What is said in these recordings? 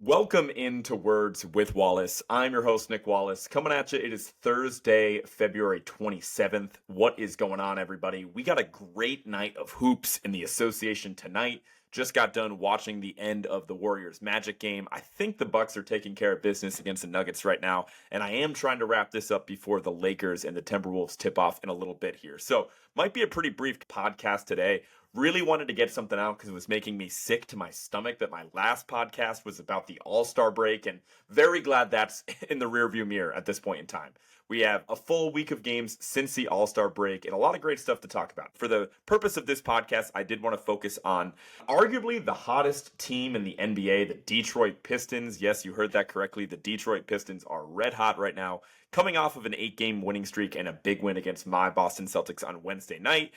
Welcome into Words with Wallace. I'm your host, Nick Wallace. Coming at you, it is Thursday, February 27th. What is going on, everybody? We got a great night of hoops in the association tonight. Just got done watching the end of the Warriors Magic game. I think the Bucks are taking care of business against the Nuggets right now, and I am trying to wrap this up before the Lakers and the Timberwolves tip off in a little bit here. So, might be a pretty brief podcast today. Really wanted to get something out because it was making me sick to my stomach that my last podcast was about the All-Star break, and very glad that's in the rearview mirror at this point in time. We have a full week of games since the All-Star break and a lot of great stuff to talk about. For the purpose of this podcast, I did want to focus on arguably the hottest team in the NBA, the Detroit Pistons. Yes, you heard that correctly. The Detroit Pistons are red hot right now, coming off of an 8-game winning streak and a big win against my Boston Celtics on Wednesday night.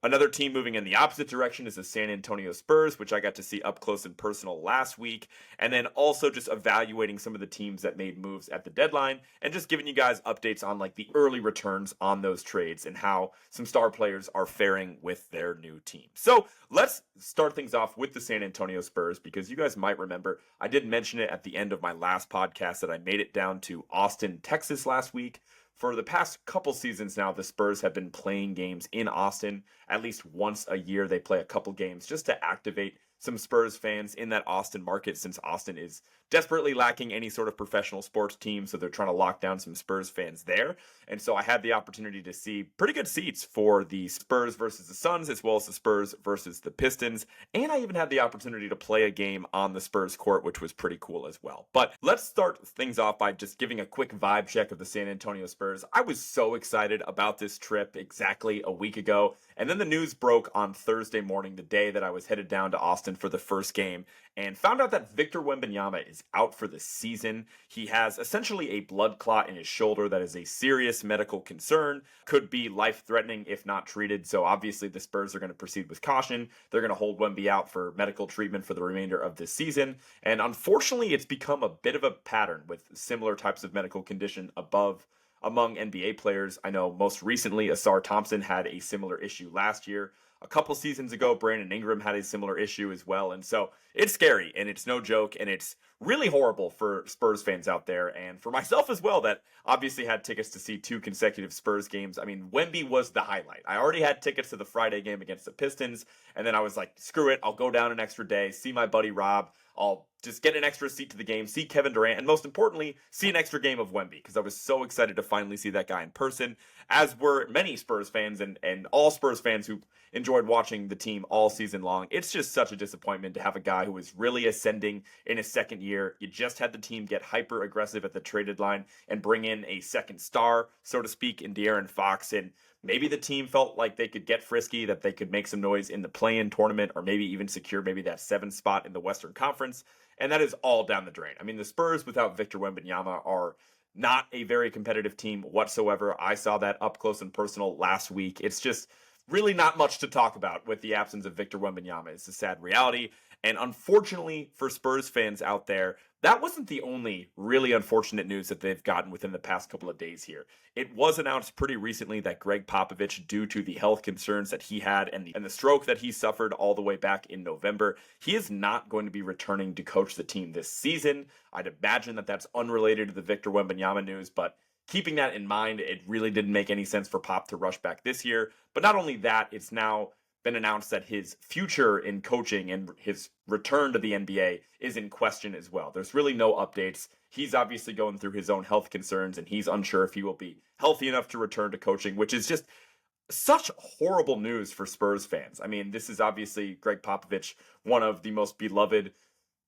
Another team moving in the opposite direction is the San Antonio Spurs, which I got to see up close and personal last week. And then also just evaluating some of the teams that made moves at the deadline and just giving you guys updates on like the early returns on those trades and how some star players are faring with their new team. So let's start things off with the San Antonio Spurs because you guys might remember I did mention it at the end of my last podcast that I made it down to Austin, Texas last week. For the past couple seasons now, the Spurs have been playing games in Austin. At least once a year, they play a couple games just to activate some Spurs fans in that Austin market since Austin is desperately lacking any sort of professional sports team. So they're trying to lock down some Spurs fans there. And so I had the opportunity to see pretty good seats for the Spurs versus the Suns, as well as the Spurs versus the Pistons. And I even had the opportunity to play a game on the Spurs court, which was pretty cool as well. But let's start things off by just giving a quick vibe check of the San Antonio Spurs. I was so excited about this trip exactly a week ago. And then the news broke on Thursday morning, the day that I was headed down to Austin for the first game, and found out that Victor Wembanyama is out for the season. He has essentially a blood clot in his shoulder that is a serious medical concern, could be life-threatening if not treated. So obviously the Spurs are going to proceed with caution. They're going to hold Wemby out for medical treatment for the remainder of this season. And unfortunately, it's become a bit of a pattern with similar types of medical condition among NBA players. I know most recently Asar Thompson had a similar issue last year. A couple seasons ago, Brandon Ingram had a similar issue as well. And so it's scary and it's no joke and it's really horrible for Spurs fans out there and for myself as well that obviously had tickets to see 2 consecutive Spurs games. I mean, Wemby was the highlight. I already had tickets to the Friday game against the Pistons and then I was like, screw it, I'll go down an extra day, see my buddy Rob. I'll just get an extra seat to the game, see Kevin Durant, and most importantly, see an extra game of Wemby because I was so excited to finally see that guy in person, as were many Spurs fans and all Spurs fans who enjoyed watching the team all season long. It's just such a disappointment to have a guy who is really ascending in his second year. You just had the team get hyper aggressive at the trade deadline and bring in a second star, so to speak, in De'Aaron Fox, and maybe the team felt like they could get frisky, that they could make some noise in the play-in tournament, or maybe even secure maybe that 7th spot in the Western Conference. And that is all down the drain. I mean, the Spurs without Victor Wembanyama are not a very competitive team whatsoever. I saw that up close and personal last week. It's just really not much to talk about with the absence of Victor Wembanyama. It's a sad reality. And unfortunately for Spurs fans out there, that wasn't the only really unfortunate news that they've gotten within the past couple of days here. It was announced pretty recently that Greg Popovich, due to the health concerns that he had and the stroke that he suffered all the way back in November, he is not going to be returning to coach the team this season. I'd imagine that that's unrelated to the Victor Wembanyama news, but keeping that in mind, it really didn't make any sense for Pop to rush back this year. But not only that, it's now been announced that his future in coaching and his return to the NBA is in question as well. There's really no updates. He's obviously going through his own health concerns and he's unsure if he will be healthy enough to return to coaching, which is just such horrible news for Spurs fans. I mean, this is obviously Greg Popovich, one of the most beloved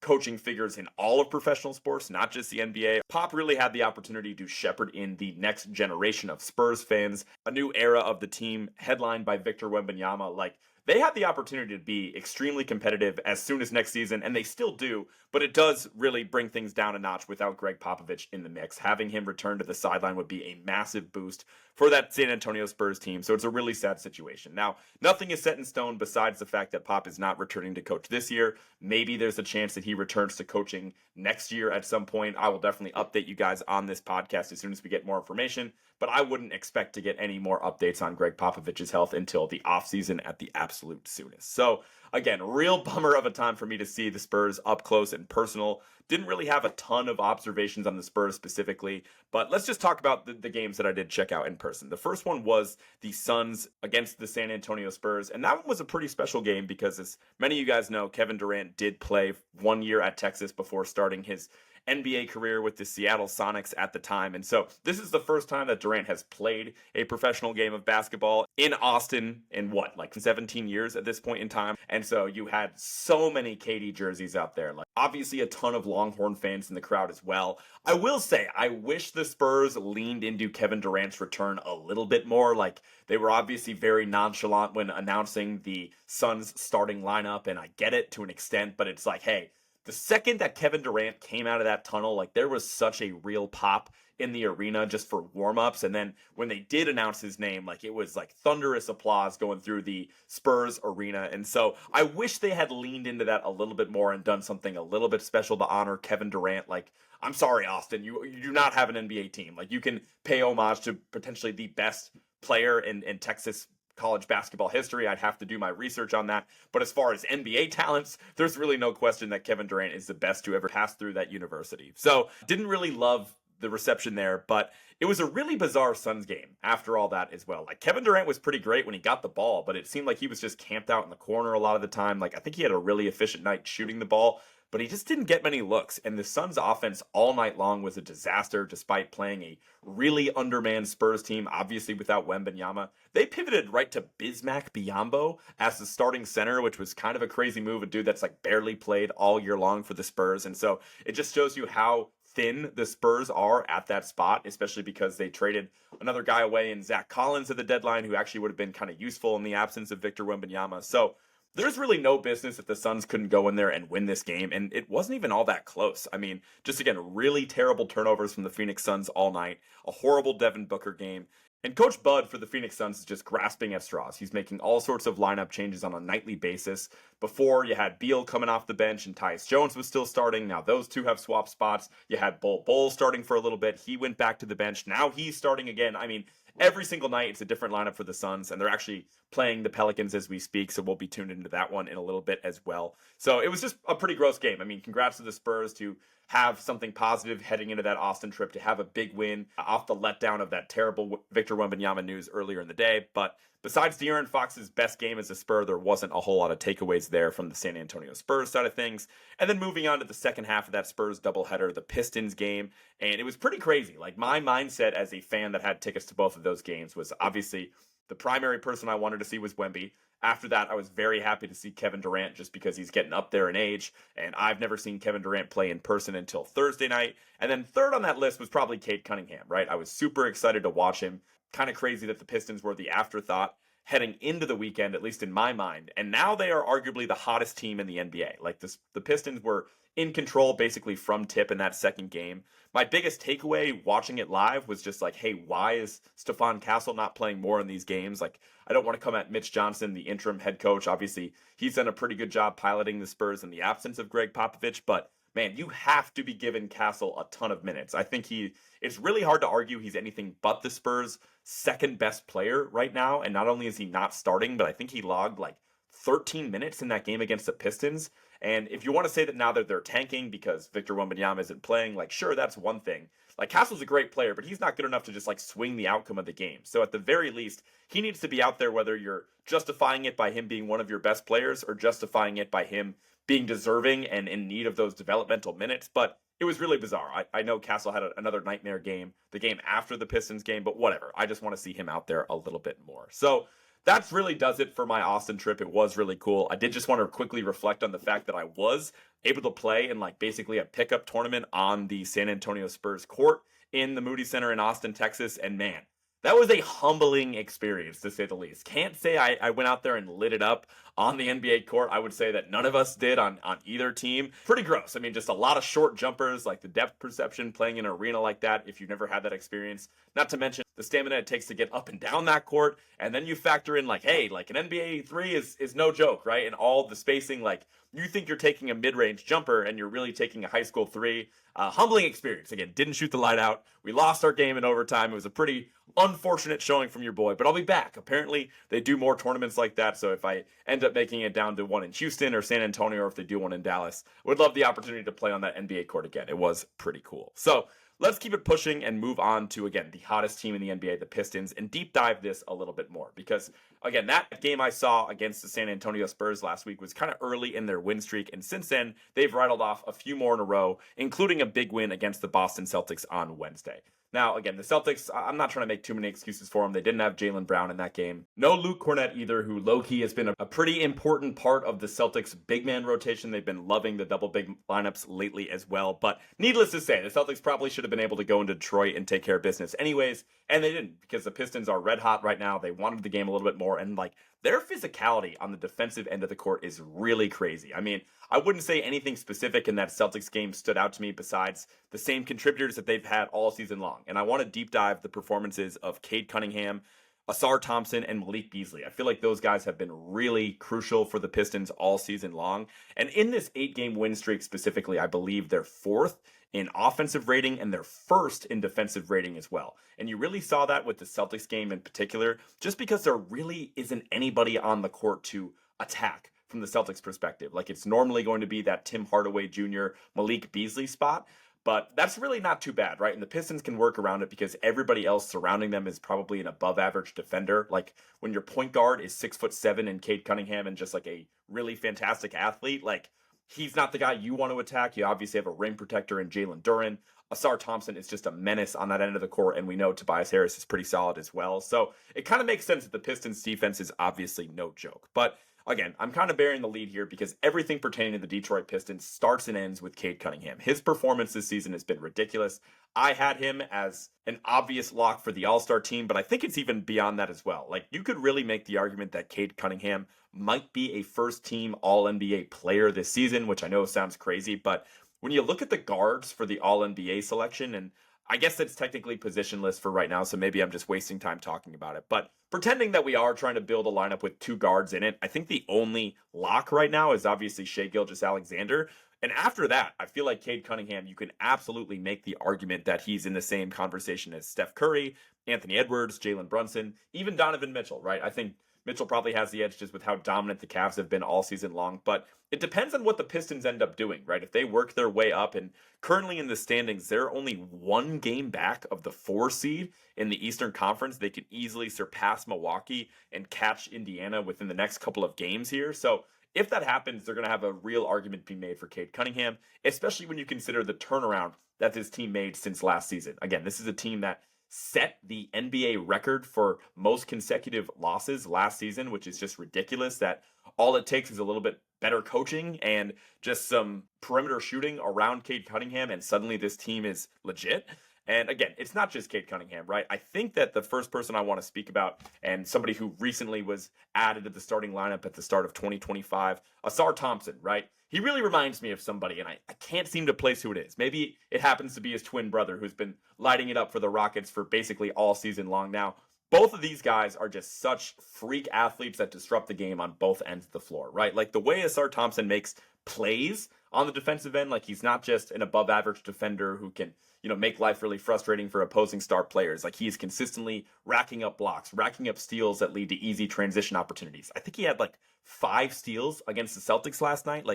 coaching figures in all of professional sports, not just the NBA. Pop really had the opportunity to shepherd in the next generation of Spurs fans, a new era of the team headlined by Victor Wembanyama. Like, they had the opportunity to be extremely competitive as soon as next season, and they still do, but it does really bring things down a notch without Greg Popovich in the mix. Having him return to the sideline would be a massive boost for that San Antonio Spurs team, so it's a really sad situation. Now, nothing is set in stone besides the fact that Pop is not returning to coach this year. Maybe there's a chance that he returns to coaching next year at some point. I will definitely update you guys on this podcast as soon as we get more information, but I wouldn't expect to get any more updates on Greg Popovich's health until the offseason at the absolute soonest. So again, real bummer of a time for me to see the Spurs up close and personal. Didn't really have a ton of observations on the Spurs specifically, but let's just talk about the games that I did check out in person. The first one was the Suns against the San Antonio Spurs, and that one was a pretty special game because, as many of you guys know, Kevin Durant did play 1 year at Texas before starting his NBA career with the Seattle Sonics at the time. And so this is the first time that Durant has played a professional game of basketball in Austin in like 17 years at this point in time. And so you had so many KD jerseys out there, like obviously a ton of Longhorn fans in the crowd as well. I will say, I wish the Spurs leaned into Kevin Durant's return a little bit more. Like, they were obviously very nonchalant when announcing the Suns starting lineup, and I get it to an extent, but it's like, hey, the second that Kevin Durant came out of that tunnel, like, there was such a real pop in the arena just for warm-ups. And then when they did announce his name, like, it was like thunderous applause going through the Spurs arena. And so I wish they had leaned into that a little bit more and done something a little bit special to honor Kevin Durant. Like, I'm sorry, Austin, you do not have an NBA team. Like, you can pay homage to potentially the best player in Texas college basketball history. I'd have to do my research on that. But as far as NBA talents, there's really no question that Kevin Durant is the best to ever pass through that university. So didn't really love the reception there, but it was a really bizarre Suns game after all that as well. Like, Kevin Durant was pretty great when he got the ball, but it seemed like he was just camped out in the corner a lot of the time. Like, I think he had a really efficient night shooting the ball, but he just didn't get many looks. And the Suns offense all night long was a disaster despite playing a really undermanned Spurs team, obviously without Wembanyama. They pivoted right to Bismack Biyombo as the starting center, which was kind of a crazy move, a dude that's like barely played all year long for the Spurs. And so it just shows you how thin the Spurs are at that spot, especially because they traded another guy away in Zach Collins at the deadline, who actually would have been kind of useful in the absence of Victor Wembanyama. So there's really no business if the Suns couldn't go in there and win this game, and it wasn't even all that close. I mean, just again, really terrible turnovers from the Phoenix Suns all night, a horrible Devin Booker game, and Coach Bud for the Phoenix Suns is just grasping at straws. He's making all sorts of lineup changes on a nightly basis. Before, you had Beal coming off the bench and Tyus Jones was still starting. Now those two have swapped spots. You had Bol starting for a little bit. He went back to the bench. Now he's starting again. I mean, every single night it's a different lineup for the Suns, and they're actually playing the Pelicans as we speak, so we'll be tuned into that one in a little bit as well. So it was just a pretty gross game. I mean, congrats to the Spurs to have something positive heading into that Austin trip, to have a big win off the letdown of that terrible Victor Wembanyama news earlier in the day. But besides De'Aaron Fox's best game as a Spur, there wasn't a whole lot of takeaways there from the San Antonio Spurs side of things. And then moving on to the second half of that Spurs doubleheader, the Pistons game, and it was pretty crazy. Like, my mindset as a fan that had tickets to both of those games was obviously the primary person I wanted to see was Wemby. After that, I was very happy to see Kevin Durant just because he's getting up there in age, and I've never seen Kevin Durant play in person until Thursday night. And then third on that list was probably Cade Cunningham, right? I was super excited to watch him. Kind of crazy that the Pistons were the afterthought heading into the weekend, at least in my mind. And now they are arguably the hottest team in the NBA. Like, the Pistons were in control basically from tip in that second game. My biggest takeaway watching it live was just like, hey, why is Stephon Castle not playing more in these games? Like, I don't want to come at Mitch Johnson, the interim head coach. Obviously, he's done a pretty good job piloting the Spurs in the absence of Greg Popovich, but man, you have to be giving Castle a ton of minutes. I think it's really hard to argue he's anything but the Spurs' second best player right now. And not only is he not starting, but I think he logged like 13 minutes in that game against the Pistons. And if you want to say that now that they're tanking because Victor Wembanyama isn't playing, like, sure, that's one thing. Like, Castle's a great player, but he's not good enough to just like swing the outcome of the game. So at the very least, he needs to be out there, whether you're justifying it by him being one of your best players or justifying it by him being deserving and in need of those developmental minutes. But it was really bizarre. I know Castle had another nightmare game, the game after the Pistons game, but whatever. I just want to see him out there a little bit more. So that really does it for my Austin trip. It was really cool. I did just want to quickly reflect on the fact that I was able to play in like basically a pickup tournament on the San Antonio Spurs court in the Moody Center in Austin, Texas. And man, that was a humbling experience, to say the least. Can't say I went out there and lit it up on the NBA court. I would say that none of us did on either team. Pretty gross. I mean, just a lot of short jumpers, like the depth perception playing in an arena like that, if you've never had that experience. Not to mention the stamina it takes to get up and down that court. And then you factor in like, hey, like an NBA 3 is no joke, right? And all the spacing, like you think you're taking a mid-range jumper and you're really taking a high school three. Humbling experience. Again, didn't shoot the light out. We lost our game in overtime. It was a pretty unfortunate showing from your boy, but I'll be back. Apparently, they do more tournaments like that, so if I end up making it down to one in Houston or San Antonio, or if they do one in Dallas, would love the opportunity to play on that NBA court again. It was pretty cool. So let's keep it pushing and move on to, again, the hottest team in the NBA, the Pistons, and deep dive this a little bit more. Because, again, that game I saw against the San Antonio Spurs last week was kind of early in their win streak. And since then, they've rattled off a few more in a row, including a big win against the Boston Celtics on Wednesday. Now, again, the Celtics, I'm not trying to make too many excuses for them. They didn't have Jaylen Brown in that game. No Luke Cornett either, who low-key has been a pretty important part of the Celtics big man rotation. They've been loving the double big lineups lately as well. But needless to say, the Celtics probably should have been able to go into Detroit and take care of business anyways. And they didn't, because the Pistons are red hot right now. They wanted the game a little bit more. And their physicality on the defensive end of the court is really crazy. I mean, I wouldn't say anything specific in that Celtics game stood out to me besides the same contributors that they've had all season long. And I want to deep dive the performances of Cade Cunningham, Asar Thompson, and Malik Beasley. I feel like those guys have been really crucial for the Pistons all season long. And in this 8-game win streak specifically, I believe they're fourth in offensive rating and they're first in defensive rating as well. And you really saw that with the Celtics game in particular, just because there really isn't anybody on the court to attack from the Celtics perspective. It's normally going to be that Tim Hardaway Jr., Malik Beasley spot, but that's really not too bad, right? And the Pistons can work around it because everybody else surrounding them is probably an above average defender. When your point guard is 6'7" and Cade Cunningham and just a really fantastic athlete, he's not the guy you want to attack. You obviously have a rim protector in Jalen Duren. Asar Thompson is just a menace on that end of the court, and we know Tobias Harris is pretty solid as well. So it kind of makes sense that the Pistons defense is obviously no joke. But again, I'm kind of bearing the lead here because everything pertaining to the Detroit Pistons starts and ends with Cade Cunningham. His performance this season has been ridiculous. I had him as an obvious lock for the All-Star team, but I think it's even beyond that as well. You could really make the argument that Cade Cunningham might be a first-team All-NBA player this season, which I know sounds crazy, but when you look at the guards for the All-NBA selection, and I guess it's technically positionless for right now, so maybe I'm just wasting time talking about it. But pretending that we are trying to build a lineup with two guards in it, I think the only lock right now is obviously Shai Gilgeous-Alexander. And after that, I feel like Cade Cunningham, you can absolutely make the argument that he's in the same conversation as Steph Curry, Anthony Edwards, Jalen Brunson, even Donovan Mitchell, right? I think Mitchell probably has the edge just with how dominant the Cavs have been all season long, but it depends on what the Pistons end up doing, right? If they work their way up, and currently in the standings, they're only one game back of the 4 seed in the Eastern Conference. They can easily surpass Milwaukee and catch Indiana within the next couple of games here. So if that happens, they're going to have a real argument being made for Cade Cunningham, especially when you consider the turnaround that this team made since last season. Again, this is a team that set the NBA record for most consecutive losses last season, which is just ridiculous that all it takes is a little bit better coaching and just some perimeter shooting around Cade Cunningham, and suddenly this team is legit. And again, it's not just Cade Cunningham, right? I think that the first person I want to speak about, and somebody who recently was added to the starting lineup at the start of 2025, Asar Thompson, right? He really reminds me of somebody, and I can't seem to place who it is. Maybe it happens to be his twin brother, who's been lighting it up for the Rockets for basically all season long now. Both of these guys are just such freak athletes that disrupt the game on both ends of the floor, right? The way Asar Thompson makes plays on the defensive end, he's not just an above average defender who can, make life really frustrating for opposing star players. He's consistently racking up blocks, racking up steals that lead to easy transition opportunities. I think he had 5 steals against the Celtics last night.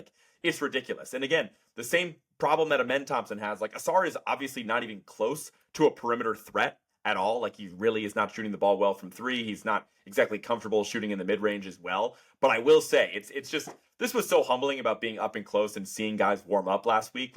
It's ridiculous. And again, the same problem that Amen Thompson has, Asar is obviously not even close to a perimeter threat at all. He really is not shooting the ball well from 3. He's not exactly comfortable shooting in the mid-range as well. But I will say, it's just, this was so humbling about being up and close and seeing guys warm up last week.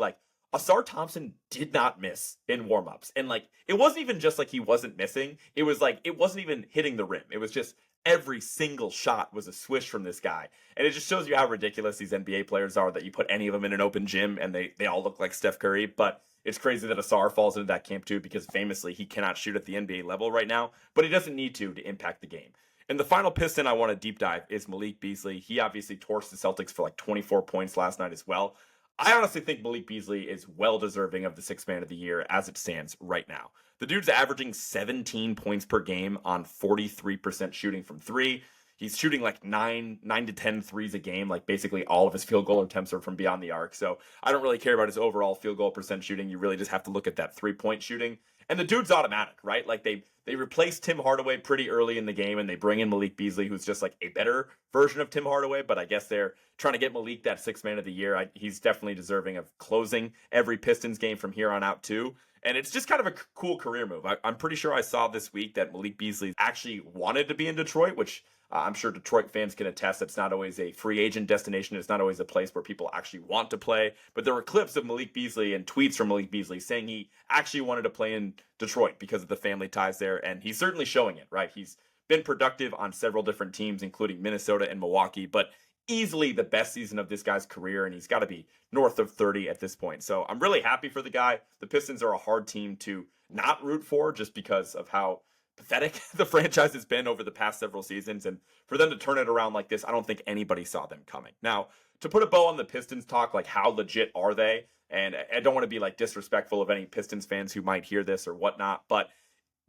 Asar Thompson did not miss in warm-ups. And it wasn't even just he wasn't missing. It was it wasn't even hitting the rim. It was just every single shot was a swish from this guy. And it just shows you how ridiculous these NBA players are, that you put any of them in an open gym and they all look like Steph Curry. But it's crazy that Asar falls into that camp too, because famously he cannot shoot at the NBA level right now, but he doesn't need to impact the game. And the final Piston I want to deep dive is Malik Beasley. He obviously torched the Celtics for 24 points last night as well. I honestly think Malik Beasley is well deserving of the 6th man of the year as it stands right now. The dude's averaging 17 points per game on 43% shooting from 3. He's shooting like 9 to 10 threes a game. Like basically all of his field goal attempts are from beyond the arc. So I don't really care about his overall field goal percent shooting. You really just have to look at that 3-point shooting. And the dude's automatic, right? Like they replaced Tim Hardaway pretty early in the game, and they bring in Malik Beasley, who's just like a better version of Tim Hardaway. But I guess they're trying to get Malik that sixth man of the year. He's definitely deserving of closing every Pistons game from here on out too. And it's just kind of a cool career move. I'm pretty sure I saw this week that Malik Beasley actually wanted to be in Detroit, which I'm sure Detroit fans can attest. It's not always a free agent destination. It's not always a place where people actually want to play. But there were clips of Malik Beasley and tweets from Malik Beasley saying he actually wanted to play in Detroit because of the family ties there. And he's certainly showing it, right? He's been productive on several different teams, including Minnesota and Milwaukee, but easily the best season of this guy's career, and he's got to be north of 30 at this point. So I'm really happy for the guy. The Pistons are a hard team to not root for just because of how pathetic the franchise has been over the past several seasons, and for them to turn it around like this, I don't think anybody saw them coming. Now, to put a bow on the Pistons talk, like how legit are they? And I don't want to be like disrespectful of any Pistons fans who might hear this or whatnot, but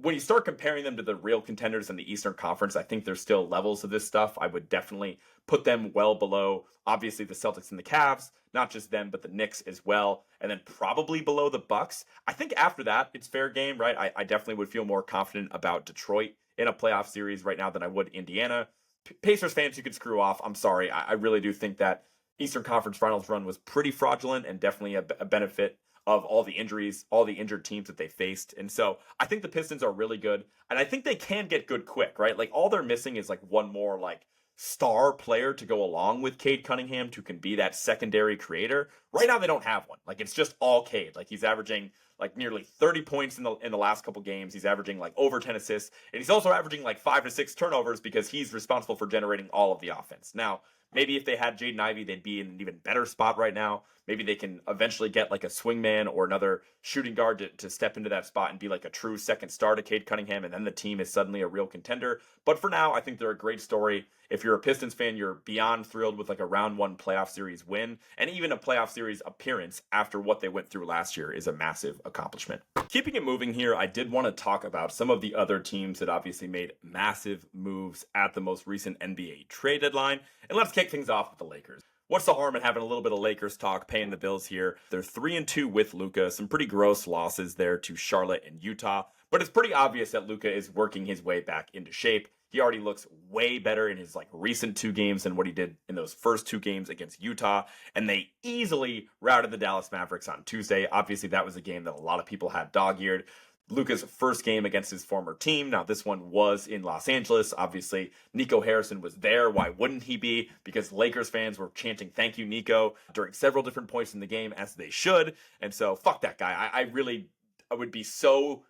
when you start comparing them to the real contenders in the Eastern Conference, I think there's still levels of this stuff. I would definitely put them well below, obviously, the Celtics and the Cavs, not just them, but the Knicks as well, and then probably below the Bucks. I think after that, it's fair game, right? I definitely would feel more confident about Detroit in a playoff series right now than I would Indiana. Pacers fans, you could screw off. I'm sorry. I really do think that Eastern Conference Finals run was pretty fraudulent and definitely a benefit of all the injuries, all the injured teams that they faced. And so I think the Pistons are really good. And I think they can get good quick, right? Like all they're missing is like one more like star player to go along with Cade Cunningham who can be that secondary creator. Right now they don't have one. Like it's just all Cade. Like he's averaging like nearly 30 points in the last couple games. He's averaging like over 10 assists. And he's also averaging like 5 to 6 turnovers because he's responsible for generating all of the offense. Now, maybe if they had Jaden Ivey, they'd be in an even better spot right now. Maybe they can eventually get like a swingman or another shooting guard to step into that spot and be like a true second star to Cade Cunningham, and then the team is suddenly a real contender. But for now, I think they're a great story. If you're a Pistons fan, you're beyond thrilled with like a round one playoff series win, and even a playoff series appearance after what they went through last year is a massive accomplishment. Keeping it moving here, I did want to talk about some of the other teams that obviously made massive moves at the most recent NBA trade deadline. And let's kick things off with the Lakers. What's the harm in having a little bit of Lakers talk, paying the bills here? They're 3-2 with Luka. Some pretty gross losses there to Charlotte and Utah. But it's pretty obvious that Luka is working his way back into shape. He already looks way better in his like recent 2 games than what he did in those first 2 games against Utah. And they easily routed the Dallas Mavericks on Tuesday. Obviously, that was a game that a lot of people had dog-eared. Luka's first game against his former team. Now, this one was in Los Angeles. Obviously, Nico Harrison was there. Why wouldn't he be? Because Lakers fans were chanting, "Thank you, Nico," during several different points in the game, as they should. And so, fuck that guy. I would be so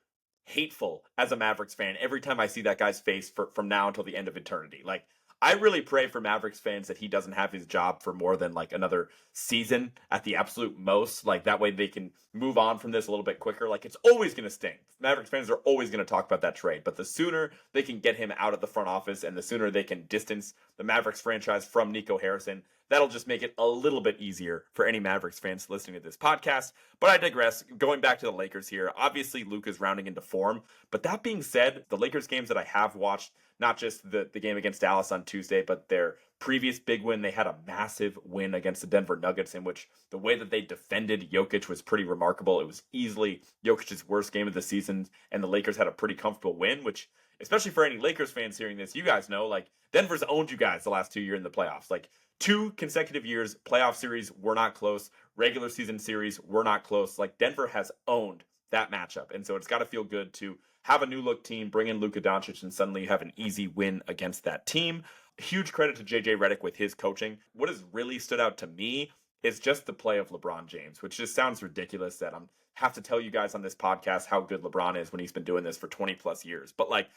hateful as a Mavericks fan every time I see that guy's face from now until the end of eternity. Like, I really pray for Mavericks fans that he doesn't have his job for more than like another season at the absolute most. Like that way they can move on from this a little bit quicker. Like it's always going to sting. Mavericks fans are always going to talk about that trade, but the sooner they can get him out of the front office and the sooner they can distance the Mavericks franchise from Nico Harrison, that'll just make it a little bit easier for any Mavericks fans listening to this podcast. But I digress. Going back to the Lakers here, obviously Luka's rounding into form. But that being said, the Lakers games that I have watched, not just the game against Dallas on Tuesday, but their previous big win, they had a massive win against the Denver Nuggets in which the way that they defended Jokic was pretty remarkable. It was easily Jokic's worst game of the season, and the Lakers had a pretty comfortable win, which, especially for any Lakers fans hearing this, you guys know, like, Denver's owned you guys the last 2 years in the playoffs. Like, 2 consecutive years, playoff series were not close, regular season series were not close. Like, Denver has owned that matchup, and so it's got to feel good to have a new look team, bring in Luka Doncic, and suddenly you have an easy win against that team. Huge credit to JJ Redick with his coaching. What has really stood out to me is just the play of LeBron James, which just sounds ridiculous that I'm have to tell you guys on this podcast how good LeBron is when he's been doing this for 20 plus years. But like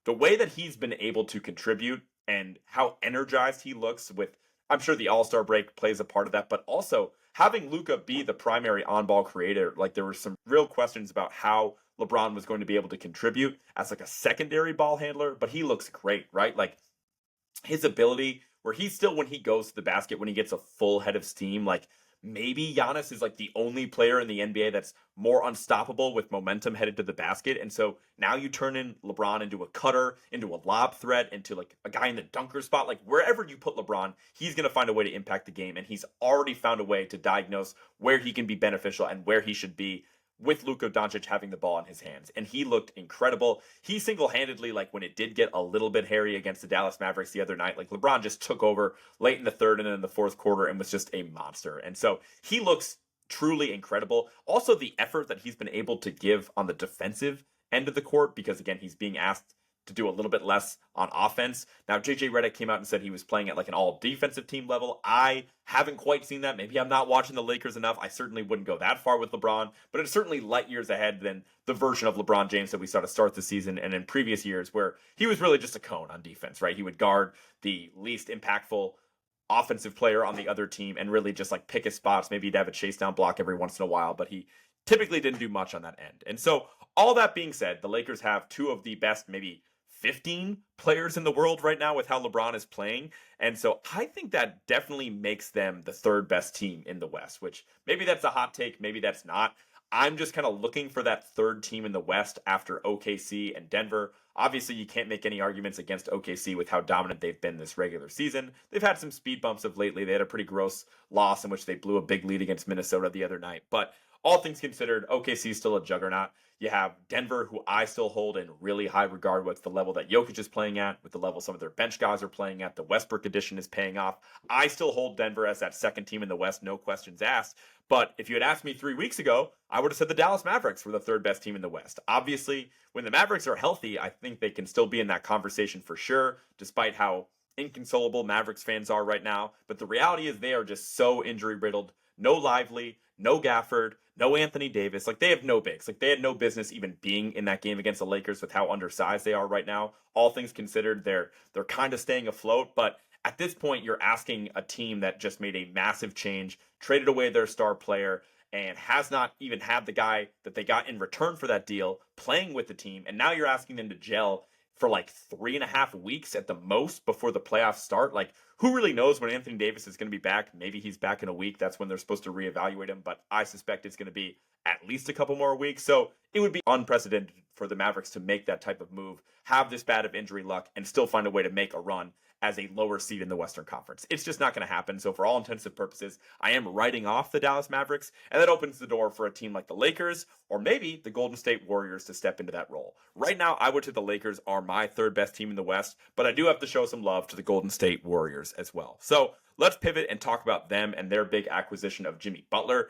the way that he's been able to contribute and how energized he looks with, I'm sure the All-Star break plays a part of that, but also having Luka be the primary on-ball creator. Like there were some real questions about how LeBron was going to be able to contribute as like a secondary ball handler, but he looks great, right? Like his ability where he's still, when he goes to the basket, when he gets a full head of steam, like maybe Giannis is like the only player in the NBA that's more unstoppable with momentum headed to the basket. And so now you turn in LeBron into a cutter, into a lob threat, into like a guy in the dunker spot. Like wherever you put LeBron, he's going to find a way to impact the game. And he's already found a way to diagnose where he can be beneficial and where he should be with Luka Doncic having the ball in his hands. And he looked incredible. He single-handedly, like when it did get a little bit hairy against the Dallas Mavericks the other night, like LeBron just took over late in the third and in the fourth quarter and was just a monster. And so he looks truly incredible. Also, the effort that he's been able to give on the defensive end of the court, because again, he's being asked to do a little bit less on offense. Now, JJ Redick came out and said he was playing at like an all defensive team level. I haven't quite seen that. Maybe I'm not watching the Lakers enough. I certainly wouldn't go that far with LeBron, but it's certainly light years ahead than the version of LeBron James that we saw to start the season and in previous years where he was really just a cone on defense, right? He would guard the least impactful offensive player on the other team and really just like pick his spots. Maybe he'd have a chase down block every once in a while, but he typically didn't do much on that end. And so all that being said, the Lakers have two of the best, maybe 15 players in the world right now with how LeBron is playing. And so I think that definitely makes them the third best team in the West, which maybe that's a hot take, maybe that's not. I'm just kind of looking for that third team in the West after OKC and Denver. Obviously, you can't make any arguments against OKC with how dominant they've been this regular season. They've had some speed bumps of lately. They had a pretty gross loss in which they blew a big lead against Minnesota the other night. But all things considered, OKC is still a juggernaut. You have Denver, who I still hold in really high regard with the level that Jokic is playing at, with the level some of their bench guys are playing at. The Westbrook addition is paying off. I still hold Denver as that second team in the West, no questions asked. But if you had asked me 3 weeks ago, I would have said the Dallas Mavericks were the third best team in the West. Obviously, when the Mavericks are healthy, I think they can still be in that conversation for sure, despite how inconsolable Mavericks fans are right now. But the reality is they are just so injury riddled. No Lively, no Gafford, no Anthony Davis. Like, they have no bigs. Like, they had no business even being in that game against the Lakers with how undersized they are right now. All things considered, they're kind of staying afloat. But at this point, you're asking a team that just made a massive change, traded away their star player, and has not even had the guy that they got in return for that deal playing with the team. And now you're asking them to gel for like 3.5 weeks at the most before the playoffs start. Like, who really knows when Anthony Davis is going to be back? Maybe he's back in a week. That's when they're supposed to reevaluate him. But I suspect it's going to be at least a couple more weeks. So it would be unprecedented for the Mavericks to make that type of move, have this bad of injury luck, and still find a way to make a run as a lower seed in the Western Conference. It's just not going to happen. So for all intents and purposes, I am writing off the Dallas Mavericks, and that opens the door for a team like the Lakers or maybe the Golden State Warriors to step into that role. Right now, I would say the Lakers are my third best team in the West, but I do have to show some love to the Golden State Warriors as well. So let's pivot and talk about them and their big acquisition of Jimmy Butler.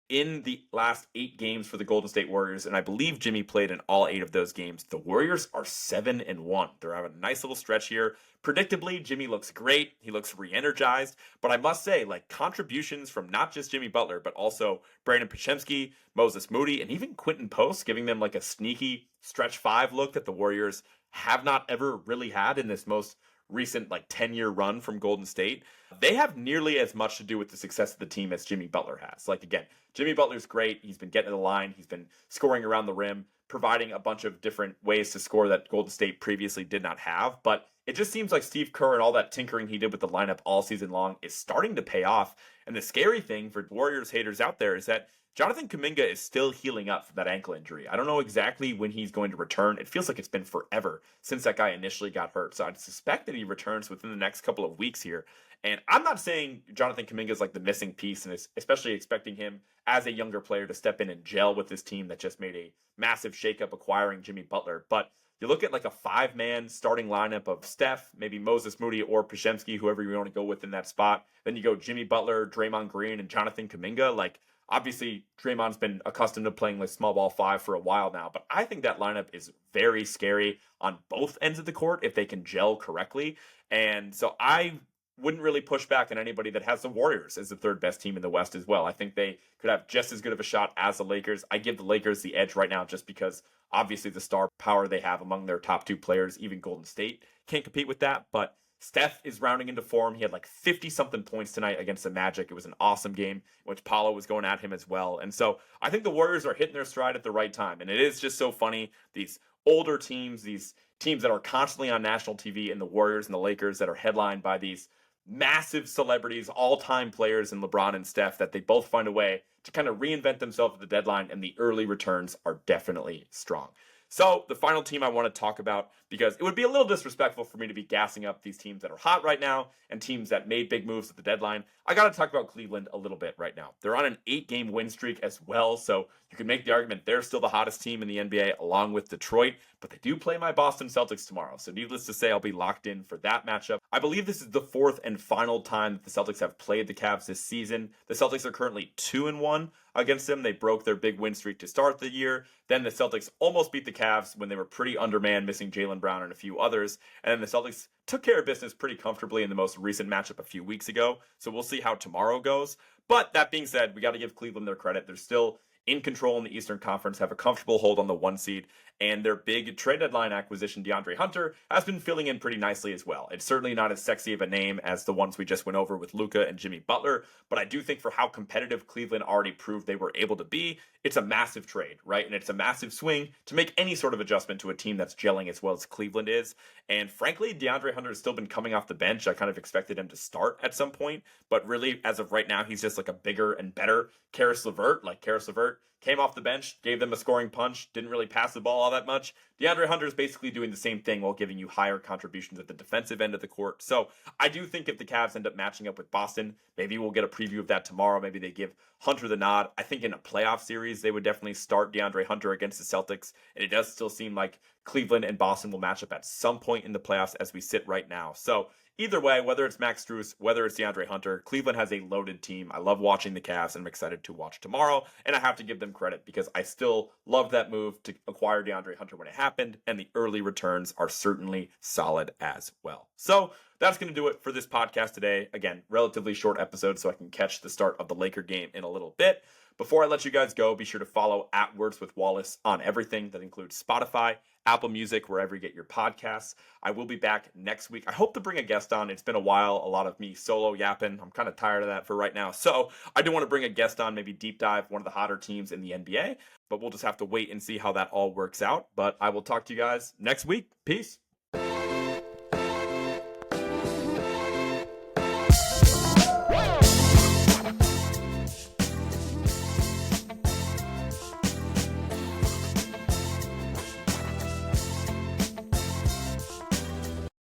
In the last 8 games for the Golden State Warriors, and I believe Jimmy played in all 8 of those games, the Warriors are 7-1. They're having a nice little stretch here. Predictably, Jimmy looks great. He looks re-energized. But I must say, like, contributions from not just Jimmy Butler, but also Brandon Podziemski, Moses Moody, and even Quentin Post, giving them like a sneaky stretch 5 look that the Warriors have not ever really had in this most recent like 10-year run from Golden State. They have nearly as much to do with the success of the team as Jimmy Butler has. Like, again, Jimmy Butler's great. He's been getting to the line. He's been scoring around the rim, providing a bunch of different ways to score that Golden State previously did not have. But it just seems like Steve Kerr and all that tinkering he did with the lineup all season long is starting to pay off. And the scary thing for Warriors haters out there is that Jonathan Kuminga is still healing up from that ankle injury. I don't know exactly when he's going to return. It feels like it's been forever since that guy initially got hurt. So I'd suspect that he returns within the next couple of weeks here. And I'm not saying Jonathan Kuminga is like the missing piece, and especially expecting him as a younger player to step in and gel with this team that just made a massive shakeup acquiring Jimmy Butler. But you look at like a 5-man starting lineup of Steph, maybe Moses Moody or Podziemski, whoever you want to go with in that spot. Then you go Jimmy Butler, Draymond Green, and Jonathan Kuminga. Like, obviously, Draymond's been accustomed to playing like small ball 5 for a while now, but I think that lineup is very scary on both ends of the court if they can gel correctly. And so I wouldn't really push back on anybody that has the Warriors as the third best team in the West as well. I think they could have just as good of a shot as the Lakers. I give the Lakers the edge right now just because obviously the star power they have among their top 2 players, even Golden State can't compete with that. But Steph is rounding into form. He had like 50-something points tonight against the Magic. It was an awesome game in which Paulo was going at him as well. And so I think the Warriors are hitting their stride at the right time. And it is just so funny. These older teams, these teams that are constantly on national TV, and the Warriors and the Lakers that are headlined by these massive celebrities, all-time players in LeBron and Steph, that they both find a way to kind of reinvent themselves at the deadline, and the early returns are definitely strong. So the final team I want to talk about, because it would be a little disrespectful for me to be gassing up these teams that are hot right now and teams that made big moves at the deadline, I got to talk about Cleveland a little bit right now. They're on an 8-game win streak as well, so you can make the argument they're still the hottest team in the NBA along with Detroit, but they do play my Boston Celtics tomorrow, so needless to say, I'll be locked in for that matchup. I believe this is the fourth and final time that the Celtics have played the Cavs this season. The Celtics are currently 2-1 against them. They broke their big win streak to start the year. Then the Celtics almost beat the Cavs when they were pretty undermanned, missing Jaylen Brown and a few others. And then the Celtics took care of business pretty comfortably in the most recent matchup a few weeks ago. So we'll see how tomorrow goes. But that being said, we got to give Cleveland their credit. They're still in control in the Eastern Conference, have a comfortable hold on the 1 seed, and their big trade deadline acquisition, DeAndre Hunter, has been filling in pretty nicely as well. It's certainly not as sexy of a name as the ones we just went over with Luka and Jimmy Butler, but I do think for how competitive Cleveland already proved they were able to be, it's a massive trade, right? And it's a massive swing to make any sort of adjustment to a team that's gelling as well as Cleveland is. And frankly, DeAndre Hunter has still been coming off the bench. I kind of expected him to start at some point, but really, as of right now, he's just like a bigger and better Karis LeVert. Like Karis LeVert came off the bench, gave them a scoring punch, didn't really pass the ball all that much. DeAndre Hunter is basically doing the same thing while giving you higher contributions at the defensive end of the court. So I do think if the Cavs end up matching up with Boston, maybe we'll get a preview of that tomorrow. Maybe they give Hunter the nod. I think in a playoff series, they would definitely start DeAndre Hunter against the Celtics. And it does still seem like Cleveland and Boston will match up at some point in the playoffs as we sit right now. So either way, whether it's Max Strus, whether it's DeAndre Hunter, Cleveland has a loaded team. I love watching the Cavs, and I'm excited to watch tomorrow. And I have to give them credit because I still love that move to acquire DeAndre Hunter when it happened, and the early returns are certainly solid as well. So that's going to do it for this podcast today. Again, relatively short episode so I can catch the start of the Laker game in a little bit. Before I let you guys go, be sure to follow @WordsWithWallace on everything. That includes Spotify, Apple Music, wherever you get your podcasts. I will be back next week. I hope to bring a guest on. It's been a while, a lot of me solo yapping. I'm kind of tired of that for right now. So I do want to bring a guest on, maybe deep dive one of the hotter teams in the NBA, but we'll just have to wait and see how that all works out. But I will talk to you guys next week. Peace.